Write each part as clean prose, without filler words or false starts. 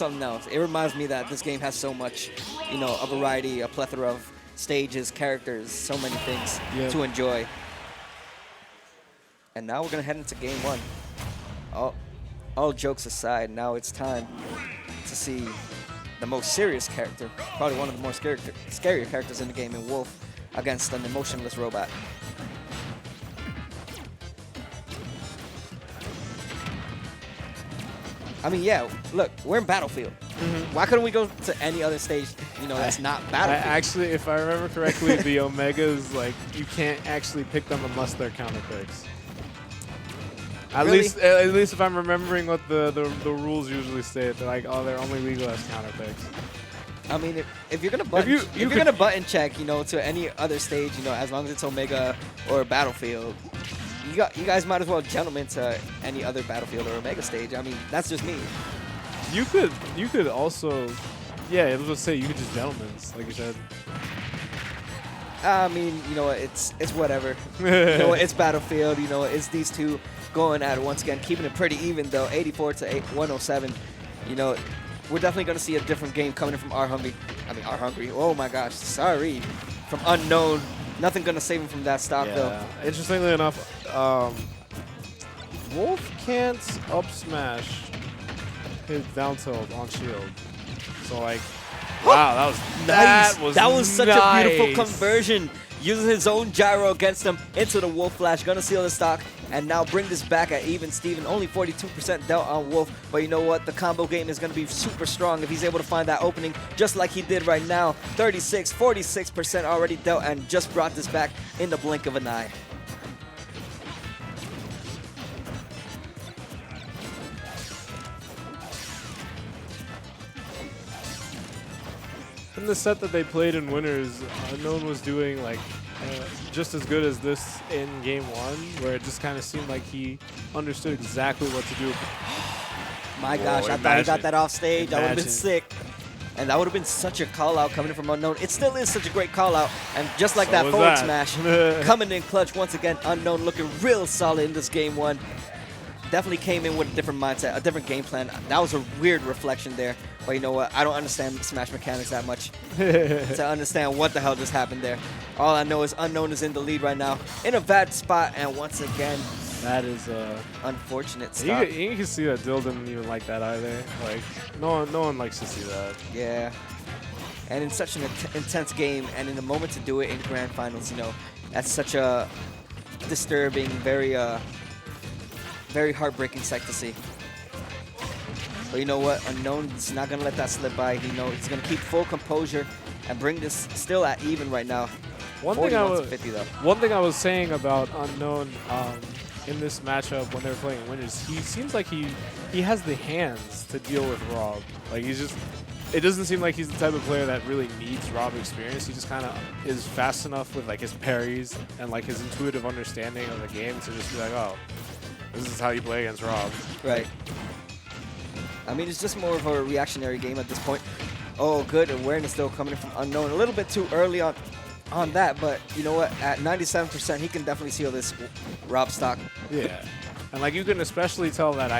something else. It reminds me that this game has so much, a variety, a plethora of stages, characters, so many things to enjoy. And now we're going to head into game one. All jokes aside, now it's time to see the most serious character, probably one of the more scarier characters in the game, in Wolf against an emotionless robot. I mean, yeah, look, we're in Battlefield. Why couldn't we go to any other stage, that's not Battlefield? Actually, if I remember correctly, the Omegas, like, you can't actually pick them unless they're counter picks. At least if I'm remembering what the rules usually state, they're like, oh, they're only legal as counter picks. I mean, if you're gonna button check, to any other stage, as long as it's Omega or Battlefield, you guys might as well gentlemen to any other Battlefield or Omega stage. I mean, that's just me. You could also, yeah, I was gonna say you could just gentlemen's, like you said. I mean, it's whatever. It's Battlefield. It's these two going at it once again, keeping it pretty even though, 84 to 107. We're definitely going to see a different game coming in from our Hungry. Oh my gosh, sorry. From Unknown. Nothing going to save him from that stock though. Interestingly enough, Wolf can't up smash his down tilt on shield. So like, wow, that was nice. That was such a beautiful conversion. Using his own gyro against him into the Wolf Flash. Gonna seal the stock and now bring this back at even Steven. Only 42% dealt on Wolf. But you know what? The combo game is gonna be super strong if he's able to find that opening just like he did right now. 46% already dealt and just brought this back in the blink of an eye. In the set that they played in Winners, Unknown was doing like just as good as this in game one, where it just kind of seemed like he understood exactly what to do. My gosh, I thought he got that off stage. I would have been sick. And that would have been such a call out coming in from Unknown. It still is such a great call out. And just like that forward smash, coming in clutch once again, Unknown looking real solid in this game one. Definitely came in with a different mindset, a different game plan. That was a weird reflection there. But you know what? I don't understand Smash mechanics that much to understand what the hell just happened there. All I know is Unknown is in the lead right now, in a bad spot, and once again, that is unfortunate stuff. You can see that Dill didn't even like that either. Like, no one likes to see that. Yeah. And in such an intense game, and in the moment to do it in grand finals, that's such a disturbing, very heartbreaking sight to see. But you know what? Unknown's not going to let that slip by. He's going to keep full composure and bring this still at even right now. 41-50 though. One thing I was saying about Unknown in this matchup when they were playing Winners, he seems like he has the hands to deal with Rob. Like it doesn't seem like he's the type of player that really needs Rob experience. He just kind of is fast enough with like his parries and like his intuitive understanding of the game to just be like, oh, this is how you play against Rob. Right. I mean, it's just more of a reactionary game at this point. Oh, good awareness still coming in from Unknown. A little bit too early on that, but you know what? At 97%, he can definitely seal this Rob stock. Yeah. And like you can especially tell that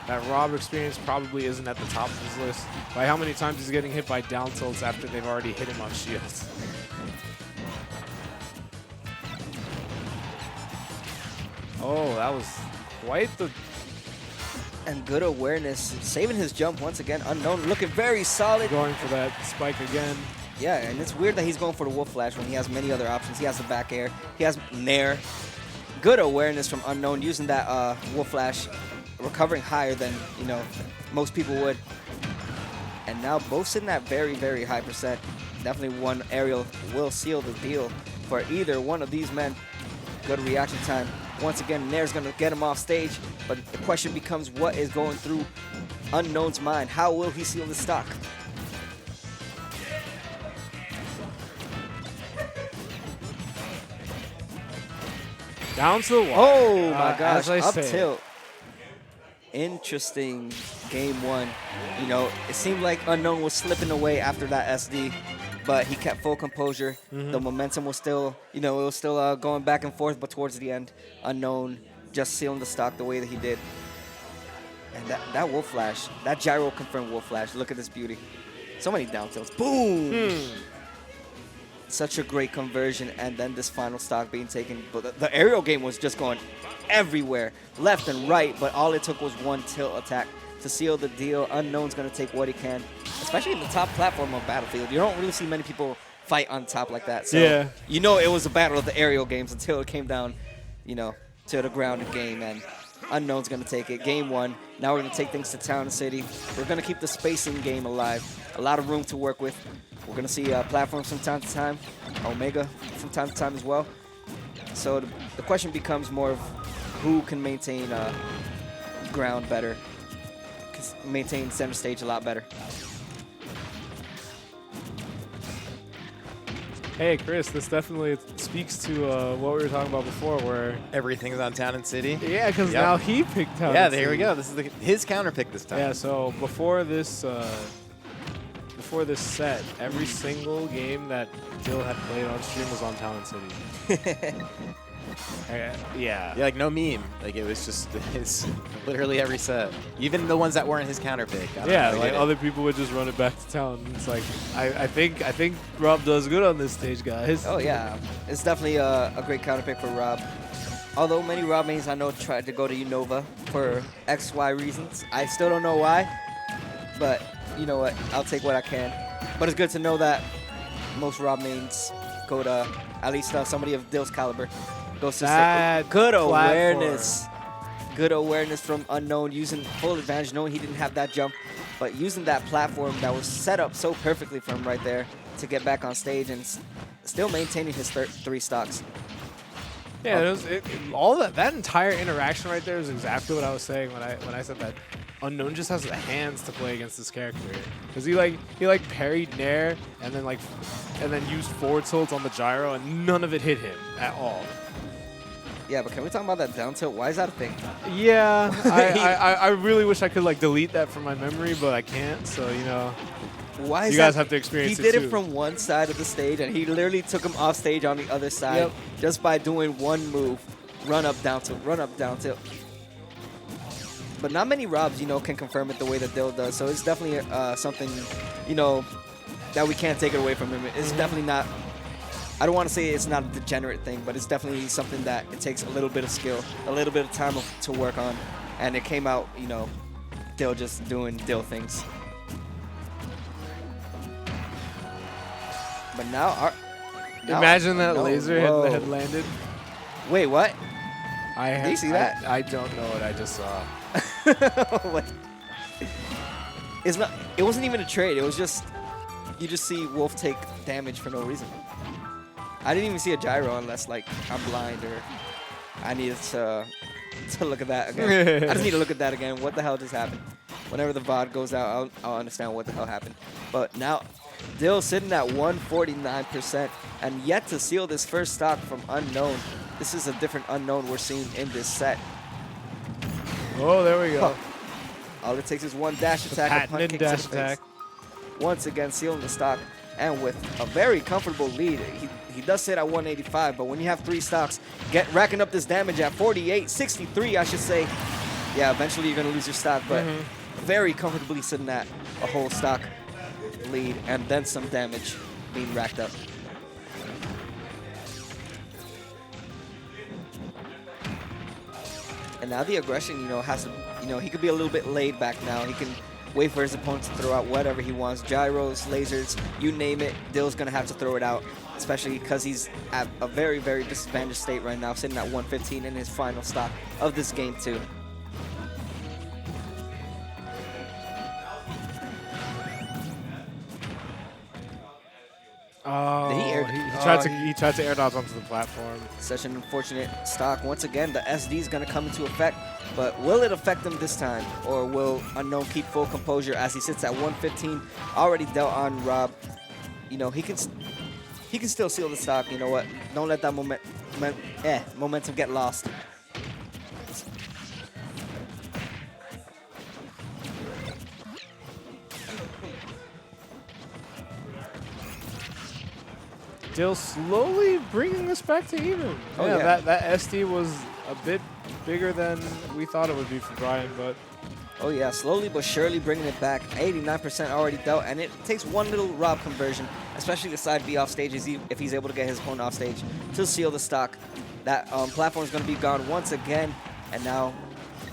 that Rob experience probably isn't at the top of his list by how many times he's getting hit by down tilts after they've already hit him on shields. Oh, that was quite the... And good awareness, saving his jump once again. Unknown looking very solid. Going for that spike again. Yeah, and it's weird that he's going for the Wolf Flash when he has many other options. He has the back air. He has Nair. Good awareness from Unknown using that Wolf Flash, recovering higher than, most people would. And now both sitting at very, very high percent. Definitely one aerial will seal the deal for either one of these men. Good reaction time. Once again, Nair's going to get him off stage, but the question becomes what is going through Unknown's mind? How will he seal the stock? Down to the wire. Oh my gosh, up tilt. Interesting game one. It seemed like Unknown was slipping away after that SD. But he kept full composure. The momentum was still, it was still going back and forth. But towards the end, Unknown just sealing the stock the way that he did. And that wolf flash, that gyro confirmed wolf flash. Look at this beauty. So many down tilts. Boom! Such a great conversion, and then this final stock being taken. But the aerial game was just going everywhere, left and right, but all it took was one tilt attack to seal the deal. Unknown's going to take what he can, especially in the top platform of Battlefield. You don't really see many people fight on top like that. So Yeah. you know it was a battle of the aerial games until it came down, you know, to the grounded game, and Unknown's going to take it. Game 1. Now we're going to take things to Town and City. We're going to keep the spacing game alive. A lot of room to work with. We're going to see platforms from time to time, Omega from time to time as well. So the question becomes more of who can maintain ground better, maintain center stage a lot better. Hey, Chris, this definitely speaks to what we were talking about before, where Everything's on Town and City. yeah, because now he picked Town. Yeah, and there we City. go. This is his counter pick this time. Yeah, so before this set, every single game that Dill had played on stream was on Town and City. Yeah. Yeah, like no meme. Like it was just his literally every set. Even the ones that weren't his counter pick. I don't know Yeah, how he like did it. other people would just run it back to town. It's like I think Rob does good on this stage, guys. Oh yeah, it's definitely a great counter pick for Rob. Although many Rob mains I know tried to go to Unova for XY reasons. I still don't know why, but you know what? I'll take what I can. But it's good to know that most Rob mains go to at least somebody of Dill's caliber. Goes to That good platform. awareness. Good awareness from Unknown, using full advantage, knowing he didn't have that jump, but using that platform that was set up so perfectly for him right there to get back on stage and still maintaining his 3 stocks. Yeah, all that entire interaction right there is exactly what I was saying when I said that Unknown just has the hands to play against this character, because he parried Nair and then used forward tilts on the gyro and none of it hit him at all. Yeah, but can we talk about that down tilt? Why is that a thing? Yeah, I really wish I could delete that from my memory, but I can't. So Why is you guys that? have to experience He it did too. it from one side of the stage, and he literally took him off stage on the other side just by doing one move, run up, down tilt, run up, down tilt. But not many Robs, can confirm it the way that Dill does. So it's definitely something, that we can't take it away from him. It's definitely not. I don't want to say it's not a degenerate thing, but it's definitely something that it takes a little bit of skill, a little bit of time to work on, and it came out, Dill just doing Dill things. But now, Imagine that laser whoa. had landed. Wait, what? Did you see that? I don't know what I just saw. What? It's not. It wasn't even a trade. It was just you just see Wolf take damage for no reason. I didn't even see a gyro unless I'm blind or I needed to look at that again. I just need to look at that again. What the hell just happened? Whenever the VOD goes out, I'll understand what the hell happened. But now, Dill sitting at 149% and yet to seal this first stock from Unknown. This is a different Unknown we're seeing in this set. Oh, there we go. All it takes is one dash attack. Patented dash attack. Once again, sealing the stock, and with a very comfortable lead. He does sit at 185, but when you have 3 stocks, racking up this damage at 48, 63, I should say. Yeah, eventually you're going to lose your stock, but very comfortably sitting at a whole stock lead, and then some damage being racked up. And now the aggression, has to, he could be a little bit laid back now. He can wait for his opponent to throw out whatever he wants. Gyros, lasers, you name it, Dill's going to have to throw it out, especially because he's at a very, very disadvantaged state right now, sitting at 115 in his final stock of this game, too. Oh, he tried to air dodge onto the platform. Such an unfortunate stock. Once again, the SD is going to come into effect, but will it affect him this time? Or will Unknown keep full composure as he sits at 115, already dealt on Rob? He can still seal the stock. You know what? Don't let that momentum get lost. Dill slowly bringing us back to even. Oh, yeah. That SD was a bit bigger than we thought it would be for Brian, but Oh yeah, slowly but surely bringing it back. 89% already dealt, and it takes one little Rob conversion, especially the side B off stage if he's able to get his opponent off stage to seal the stock. That platform is going to be gone once again, and now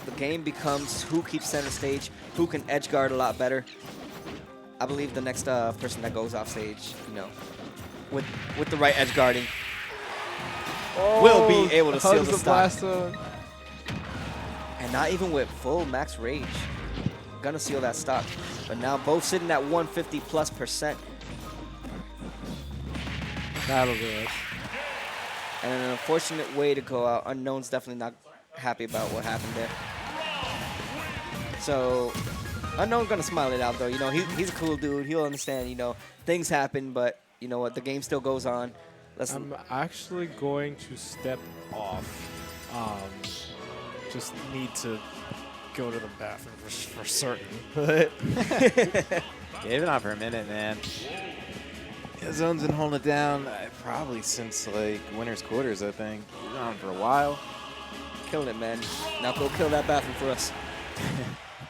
the game becomes who keeps center stage, who can edge guard a lot better. I believe the next person that goes off stage, you know, with the right edge guarding, will be able to seal the stock. And not even with full max rage, gonna seal that stock. But now both sitting at 150+%. That'll do it. And an unfortunate way to go out. Unknown's definitely not happy about what happened there. So Unknown's gonna smile it out though. You know, he's a cool dude. He'll understand, you know, things happen, but you know what, the game still goes on. I'm actually going to step off. Just need to go to the bathroom for certain. Gave it on for a minute, man. Yeah, Zone's been holding it down probably since like winner's quarters, I think. He's been on for a while. Killing it, man. Now go kill that bathroom for us.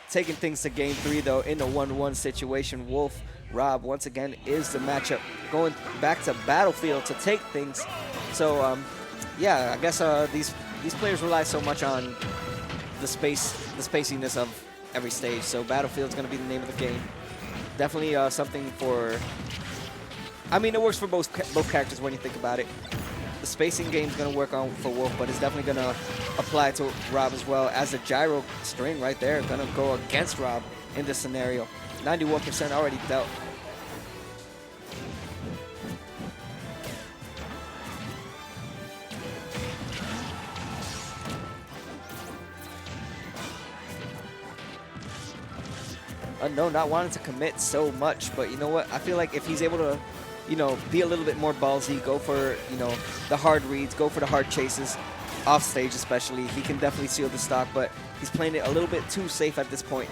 Taking things to game 3 though in a 1-1 situation. Wolf, Rob once again is the matchup. Going back to Battlefield to take things. So yeah, I guess these players rely so much on the spaciness of every stage. So Battlefield's going to be the name of the game. Definitely something for. I mean, it works for both characters when you think about it. The spacing game's going to work on for Wolf, but it's definitely going to apply to Rob as well. As the gyro string right there, going to go against Rob in this scenario. 91% already dealt. Unknown not wanting to commit so much, but you know what? I feel like if he's able to, you know, be a little bit more ballsy, go for, you know, the hard reads, go for the hard chases, off stage especially, he can definitely seal the stock, but he's playing it a little bit too safe at this point.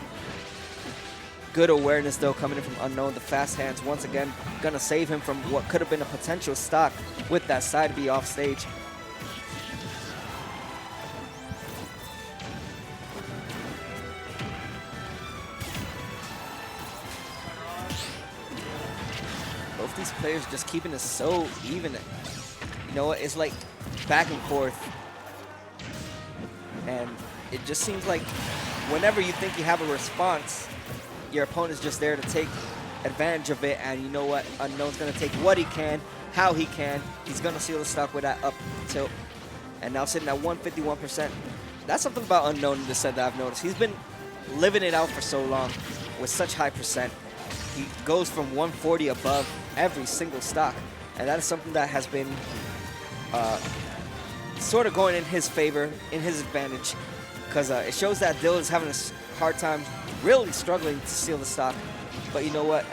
Good awareness though coming in from Unknown. The fast hands once again gonna save him from what could have been a potential stock with that side B off stage. Both these players just keeping it so even. You know what? It's like back and forth. And it just seems like whenever you think you have a response, your opponent's just there to take advantage of it. And you know what? Unknown's going to take what he can, how he can. He's going to seal the stock with that up tilt. And now sitting at 151%. That's something about Unknown in this set that I've noticed. He's been living it out for so long with such high percent. He goes from 140 above every single stock. And that is something that has been sort of going in his favor, in his advantage. Because it shows that Dill is having a hard time, really struggling to seal the stock. But you know what?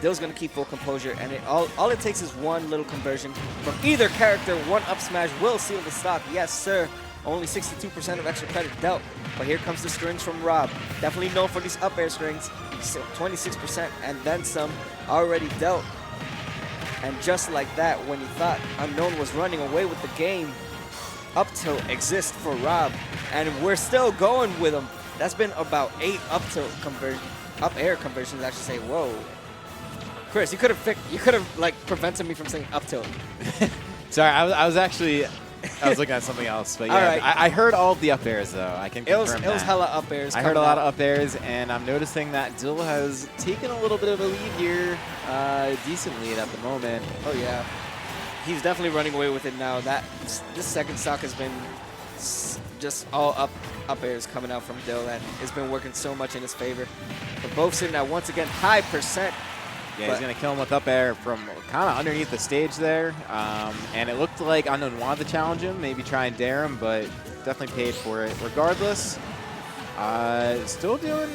Dill's going to keep full composure. And all it takes is one little conversion from either character. One up smash will seal the stock. Yes, sir. Only 62% of extra credit dealt. But here comes the strings from Rob. Definitely known for these up air strings. 26% and then some already dealt. And just like that, when you thought Unknown was running away with the game, up tilt exists for Rob. And we're still going with him. That's been about 8 up tilt up air conversions, I should say. Whoa. Chris, you could have like prevented me from saying up tilt. Sorry, I was looking at something else, but yeah, right. I heard all of the up airs though. I can confirm it was hella up airs. I heard a lot of up airs, and I'm noticing that Dill has taken a little bit of a lead here, decent lead at the moment. Oh yeah, he's definitely running away with it now. This second stock has been just all up airs coming out from Dill, and it's been working so much in his favor. But both sitting at once again high percent. Yeah, he's going to kill him with up air from kind of underneath the stage there. And it looked like Unknown wanted to challenge him, maybe try and dare him, but definitely paid for it. Regardless, still doing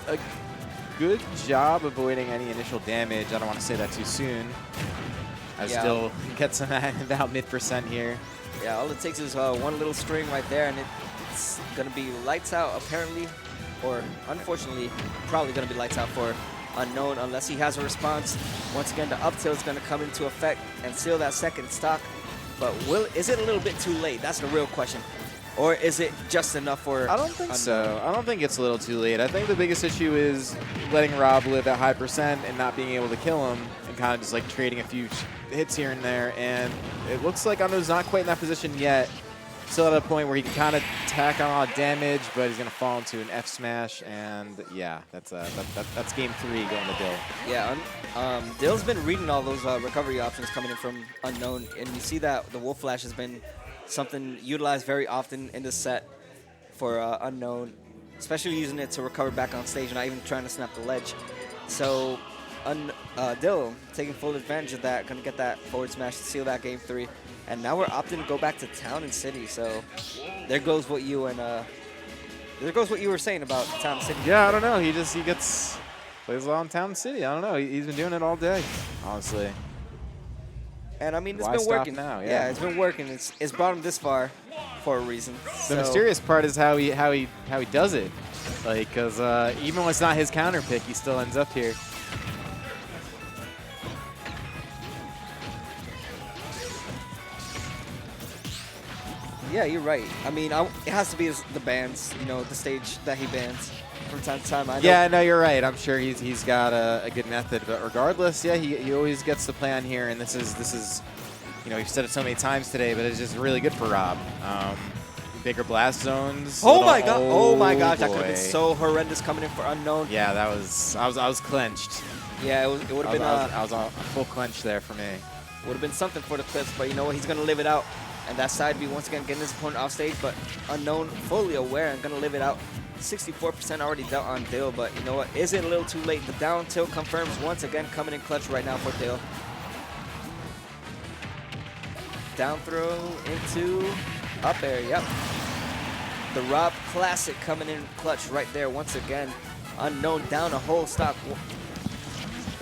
a good job avoiding any initial damage. I don't want to say that too soon. I still get some at about mid% here. Yeah, all it takes is one little string right there, and it's going to be lights out apparently, or unfortunately, probably going to be lights out for Unknown unless he has a response. Once again, the up tilt is going to come into effect and seal that second stock. But is it a little bit too late? That's the real question. Or is it just enough for I don't think Unknown? so. I don't think it's a little too late. I think the biggest issue is letting Rob live at high percent and not being able to kill him and kind of just like trading a few hits here and there. And it looks like Unknown's not quite in that position yet. Still at a point where he can kind of tack on a lot of damage, but he's going to fall into an F smash. And yeah, that's game 3 going to Dill. Yeah, Dill's been reading all those recovery options coming in from Unknown, and you see that the Wolf Flash has been something utilized very often in this set for Unknown, especially using it to recover back on stage, not even trying to snap the ledge. So Dill taking full advantage of that, going to get that forward smash to seal that game 3. And now we're opting to go back to Town and City. So there goes what you were saying about Town and City. Yeah, I don't know. He plays a lot in Town and City. I don't know. He's been doing it all day, honestly. And I mean, it's Why been stop working. now? Yeah, it's been working. It's brought him this far for a reason. The mysterious part is how he does it. Like, because even when it's not his counter pick, he still ends up here. Yeah, you're right. I mean, it has to be the bans, the stage that he bans from time to time. I know. Yeah, no, you're right. I'm sure he's got a good method, but regardless, yeah, he always gets the play on here, and this is, we've said it so many times today, but it's just really good for Rob. Bigger blast zones. Oh my god! Oh my gosh! boy. That could have been so horrendous coming in for Unknown. Yeah, I was clenched. Yeah, it would have been. I was a full clench there for me. Would have been something for the clips, but you know what? He's gonna live it out. And that side B once again getting his opponent off stage, but Unknown fully aware and gonna live it out. 64% already dealt on Dill, but you know what? Is it a little too late? The down tilt confirms once again coming in clutch right now for Dill. Down throw into up air, yep. The Rob classic coming in clutch right there once again. Unknown down a whole stock.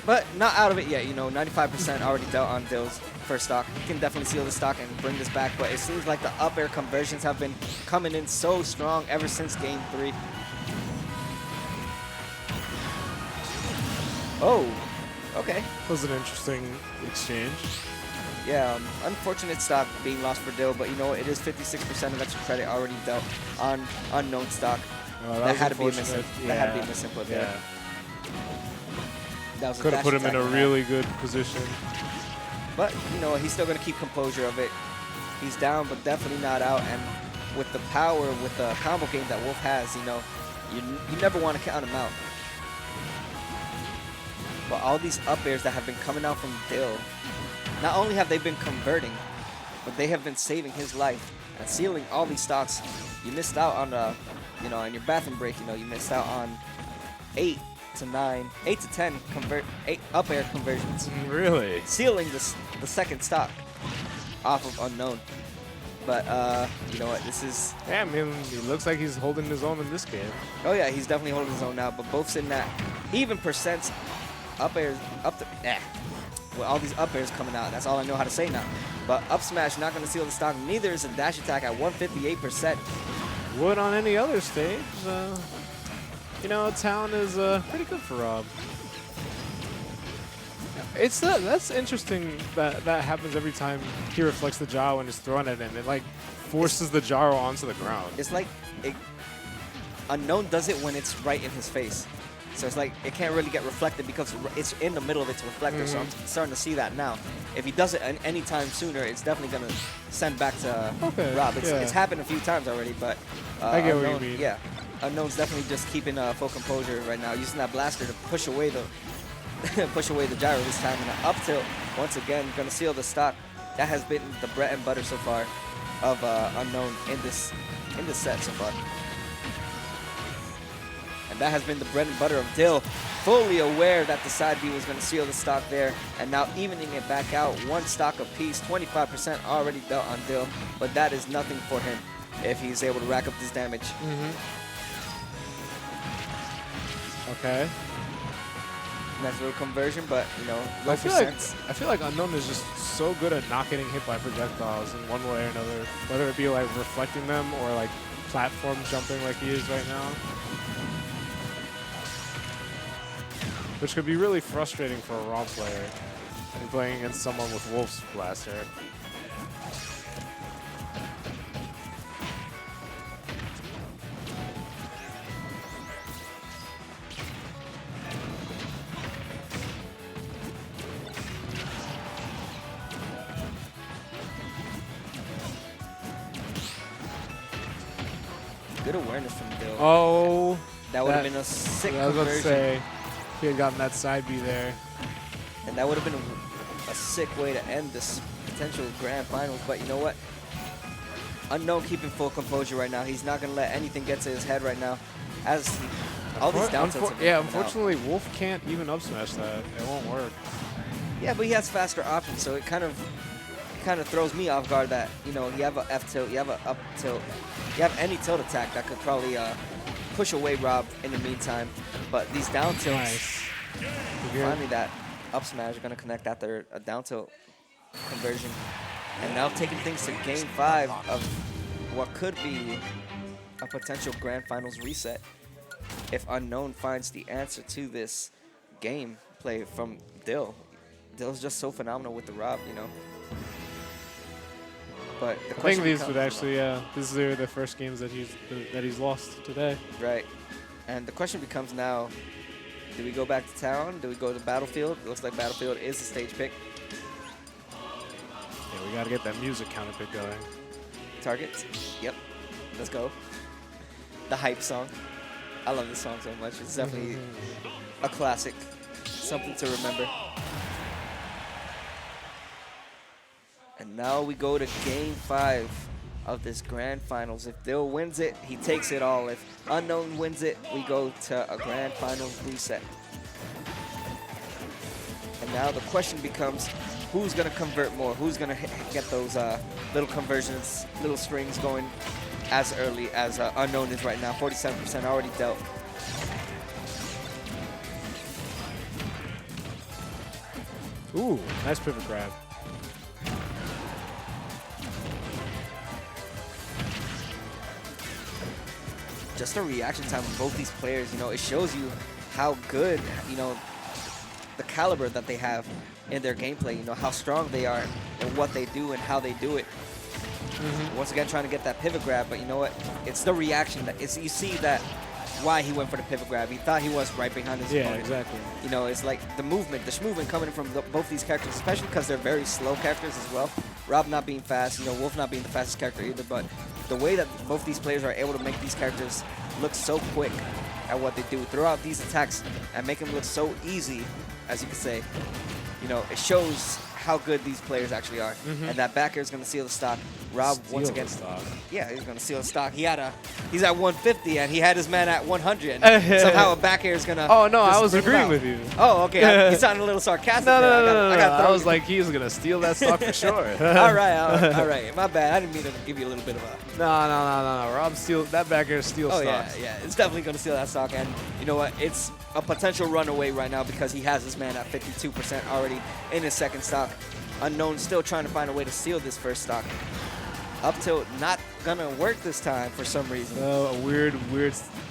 But not out of it yet, 95% already dealt on Dill's first stock. He can definitely seal the stock and bring this back, but it seems like the up air conversions have been coming in so strong ever since game 3. Oh, okay. That was an interesting exchange. Yeah, unfortunate stock being lost for Dill, but you know what? It is 56% of extra credit already dealt on Unknown stock. That had to be a misinput. That had to be a misinput there. Yeah. That was a Could have dash put him in attack a on that. really good position. But, he's still going to keep composure of it. He's down, but definitely not out. And with the power, with the combo game that Wolf has, you never want to count him out. But all these up airs that have been coming out from Dill, not only have they been converting, but they have been saving his life and sealing all these stocks. You missed out on, in your bathroom break, you missed out on 8 to 10 up air conversions. Really? Sealing the second stock off of Unknown. But, you know what, this is... Yeah, I mean, he looks like he's holding his own in this game. Oh, yeah, he's definitely holding his own now, but both sitting at even percents, up airs, with all these up airs coming out. That's all I know how to say now. But up smash not going to seal the stock. Neither is a dash attack at 158%. Would on any other stage. Town is pretty good for Rob. That's interesting that happens every time he reflects the gyro and is throwing it in. It like forces the gyro onto the ground. It's like Unknown does it when it's right in his face. So it's like it can't really get reflected because it's in the middle of its reflector. So I'm starting to see that now. If he does it any time sooner, it's definitely going to send back to Rob. It's happened a few times already, but I get Unknown, what you mean. Yeah, Unknown's definitely just keeping full composure right now, using that blaster to push away the gyro this time. And an up tilt once again going to seal the stock. That has been the bread and butter so far of Unknown in this set so far. And that has been the bread and butter of Dill, fully aware that the side B was going to seal the stock there, and now evening it back out, one stock apiece, 25% already dealt on Dill, but that is nothing for him if he's able to rack up this damage. Okay. Nice little conversion, but low I percents. feel like Unknown is just so good at not getting hit by projectiles in one way or another, whether it be like reflecting them or like platform jumping like he is right now. Which could be really frustrating for a raw player and playing against someone with Wolf's blaster. Good awareness from Dill. Oh. That would have been a sick I was about to conversion. say, he had gotten that side B there. And that would have been a sick way to end this potential grand finals. But you know what? Unknown keeping full composure right now. He's not going to let anything get to his head right now. As all these down tilts have been Yeah, coming out. unfortunately, Wolf can't even up smash that. It won't work. Yeah, but he has faster options, so it kind of throws me off guard that, you know, you have a F tilt, you have a up tilt, you have any tilt attack that could probably push away Rob in the meantime. But these down tilts, Nice. finally that up smash are going to connect after a down tilt conversion. And now taking things to game 5 of what could be a potential grand finals reset if Unknown finds the answer to this game play from Dill. Dill's just so phenomenal with the Rob, you know. But the I think question these becomes, would actually, these are the first games that he's lost today. right. And the question becomes now, do we go back to town? Do we go to Battlefield? It looks like Battlefield is the stage pick. Yeah, we got to get that music counter pick going. Targets? Yep. Let's go. The hype song. I love this song so much. It's definitely a classic. Something to remember. And now we go to game 5 of this grand finals. If Dill wins it, he takes it all. If Unknown wins it, we go to a grand finals reset. And now the question becomes, who's going to convert more? Who's going to get those little conversions, little strings going as early as Unknown is right now? 47% already dealt. Ooh, nice pivot grab. Just the reaction time of both these players, you know, it shows you how good, you know, the caliber that they have in their gameplay, you know, how strong they are and what they do and how they do it. Once again, trying to get that pivot grab, but you know what? It's the reaction that you see that why he went for the pivot grab. He thought he was right behind his opponent. Exactly. You know, it's like the movement coming from both these characters, especially because they're very slow characters as well. Rob not being fast, you know, Wolf not being the fastest character either, but the way that both these players are able to make these characters look so quick at what they do throughout these attacks and make them look so easy, as you could say, you know, it shows how good these players actually are. And that back air is going to seal the stock. Rob, once again, yeah, he's going to seal the stock. He's at 150, and he had his man at 100. And somehow a back air is going to. Oh, no, I was agreeing with you. Oh, okay. He sounded a little sarcastic. No, there. I was like, he's going to steal that stock for sure. all right. My bad. I didn't mean to give you a little bit of a. No. Rob steal that back air steals stocks. Yeah. It's definitely going to steal that stock. And you know what? It's a potential runaway right now because he has his man at 52% already in his second stock. Unknown still trying to find a way to steal this first stock. Up tilt not gonna work this time for some reason. Oh, a weird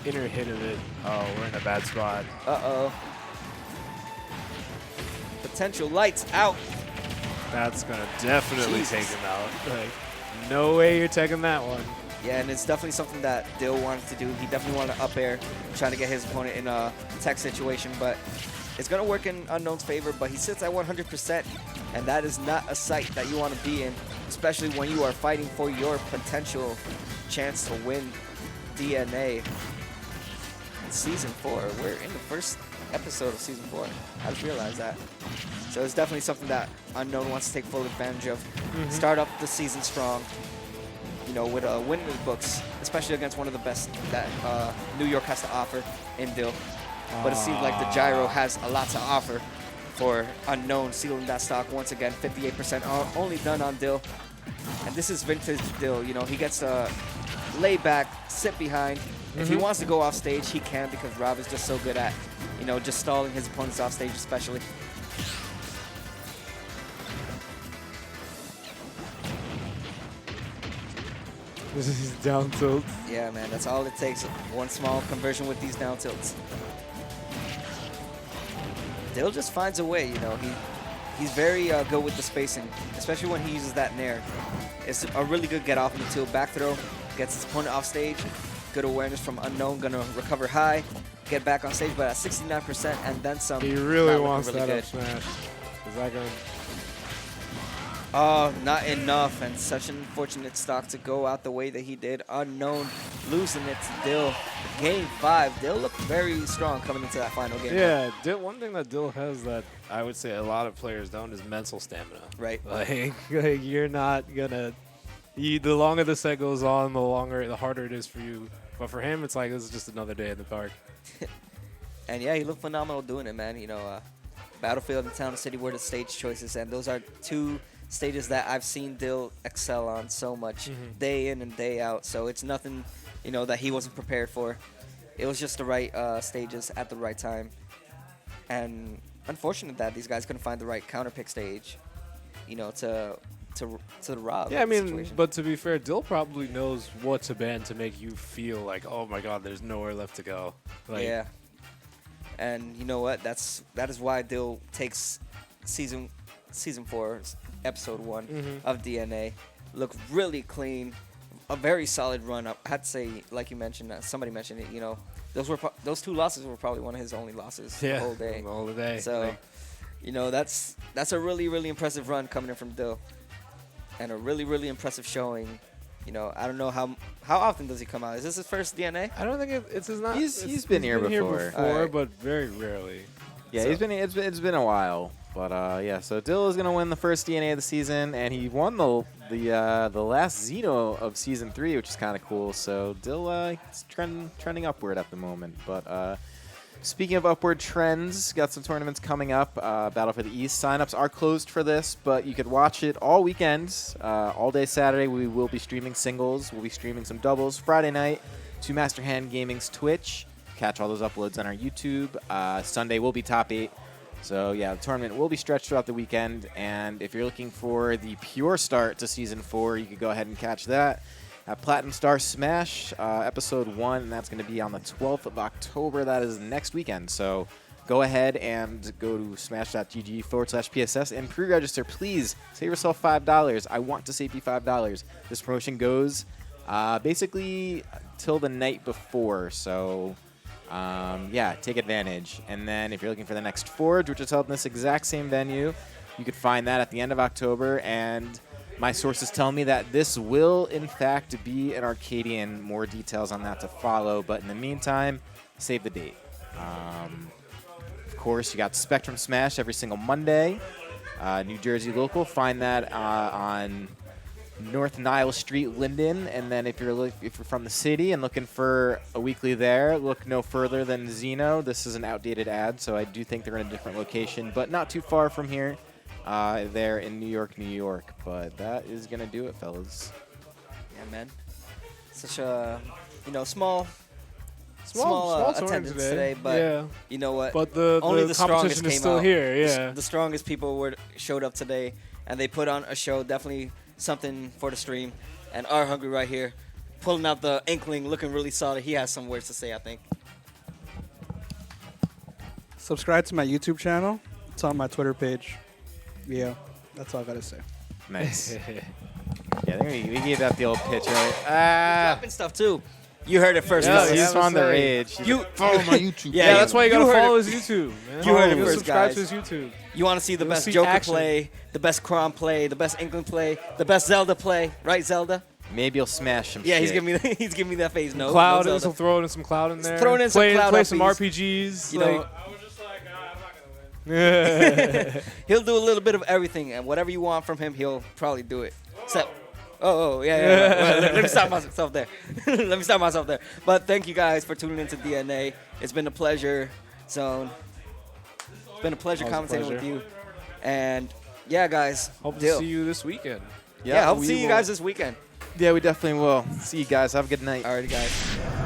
inner hit of it. Oh, we're in a bad spot. Uh-oh. Potential lights out. That's gonna definitely Jesus. take him out. Like, no way you're taking that one. Yeah, and it's definitely something that Dill wanted to do. He definitely wanted to up air, trying to get his opponent in a tech situation, but it's going to work in Unknown's favor, but he sits at 100%, and that is not a sight that you want to be in, especially when you are fighting for your potential chance to win DNA in Season 4. We're in the first episode of Season 4. I just realized that. So it's definitely something that Unknown wants to take full advantage of. Start up the season strong, you know, with winning the books, especially against one of the best that New York has to offer in Dill. But it seems like the gyro has a lot to offer for Unknown, sealing that stock once again. 58% only done on Dill. And this is vintage Dill. You know, he gets to lay back, sit behind. If he wants to go off stage, he can, because Rob is just so good at, you know, just stalling his opponents off stage especially. This is down tilt. Yeah, man, that's all it takes. One small conversion with these down tilts. Dill just finds a way, you know. He's very good with the spacing, especially when he uses that nair. It's a really good get off until back throw, gets his opponent off stage. Good awareness from Unknown, gonna recover high, get back on stage, but at 69% and then some. He really not wants looking that really up smash. Is that going? Oh, not enough, and such an unfortunate stock to go out the way that he did. Unknown losing it to Dill. Game 5, Dill looked very strong coming into that final game. Yeah, one thing that Dill has that I would say a lot of players don't is mental stamina. Right. Like you're not gonna. The longer the set goes on, the harder it is for you. But for him, it's like this is just another day in the park. And yeah, he looked phenomenal doing it, man. You know, Battlefield and Town City were the stage choices, and those are 2 stages that I've seen Dill excel on so much day in and day out. So it's nothing, you know, that he wasn't prepared for. It was just the right stages at the right time. And unfortunate that these guys couldn't find the right counter pick stage, you know, to the Rob. Yeah, I mean, situation. but to be fair, Dill probably knows what to ban to make you feel like, oh my God, there's nowhere left to go. Like, yeah. And you know what? That is why Dill takes season 4, episode 1 of DNA. Looked really clean, a very solid run. I had to say, like you mentioned, somebody mentioned it. You know, those 2 losses were probably one of his only losses the whole day. The whole day. So, like, you know, that's a really, really impressive run coming in from Dill, and a really, really impressive showing. You know, I don't know how often does he come out? Is this his first DNA? I don't think it's his not. He's been here before. Alright. but very rarely. Yeah, So- it's been a while, but yeah. So Dill is gonna win the first DNA of the season, and he won the last Xeno of season 3, which is kind of cool. So Dill is trending upward at the moment. But speaking of upward trends, got some tournaments coming up. Battle for the East signups are closed for this, but you could watch it all weekend, all day Saturday. We will be streaming singles. We'll be streaming some doubles Friday night to Master Hand Gaming's Twitch. Catch all those uploads on our YouTube. Sunday will be top 8. So yeah, the tournament will be stretched throughout the weekend. And if you're looking for the pure start to Season 4, you could go ahead and catch that at Platinum Star Smash, Episode 1. And that's going to be on the 12th of October. That is next weekend. So go ahead and go to smash.gg/PSS and pre-register. Please save yourself $5. I want to save you $5. This promotion goes basically till the night before. So yeah, take advantage. And then if you're looking for the next Forge, which is held in this exact same venue, you could find that at the end of October. And my sources tell me that this will, in fact, be an Arcadian. More details on that to follow. But in the meantime, save the date. Of course, you got Spectrum Smash every single Monday. New Jersey local. Find that on North Nile Street, Linden. And then if you're from the city and looking for a weekly there, look no further than Xeno. This is an outdated ad, so I do think they're in a different location, but not too far from here. There in New York, New York. But that is gonna do it, fellas. Yeah, man. Such a, you know, small Small attendance today. today, but yeah. you know what? But only the the strongest competition came is still out. here. Yeah. The strongest people showed up today, and they put on a show. Definitely something for the stream. And our Hungry right here, pulling out the Inkling, looking really solid. He has some words to say, I think. Subscribe to my YouTube channel. It's on my Twitter page. Yeah, that's all I gotta say. Nice. Yeah, we gave that the old pitch, right? Dropping stuff too. You heard it first. Yeah, fellas. He's on the rage. You Follow my YouTube. Yeah, Yeah, that's why you gotta heard follow it. his YouTube, man. You heard it Go first, subscribe guys. to his YouTube. You want to see the You'll best see Joker action. play, the best Chrom play, the best Inkling play, the best Zelda play, right, Zelda? Maybe he'll smash some Yeah, shit. he's giving me that phase. No, Cloud, no he'll Zelda. throw in some Cloud in there. throwing in some Cloud play some LPs. RPGs. You like, know, I was just like, I'm not gonna win. he'll do a little bit of everything, and whatever you want from him, he'll probably do it. Except, yeah. Well, let me stop myself there. Let me stop myself there. But thank you guys for tuning into DNA. It's been a pleasure, Zone. It's been a pleasure Always a commentating with pleasure. you. And yeah, guys, Hope to Dill. see you this weekend. Yeah, hope to we see you will. guys this weekend. Yeah, we definitely will. See you guys. Have a good night. Alrighty, guys.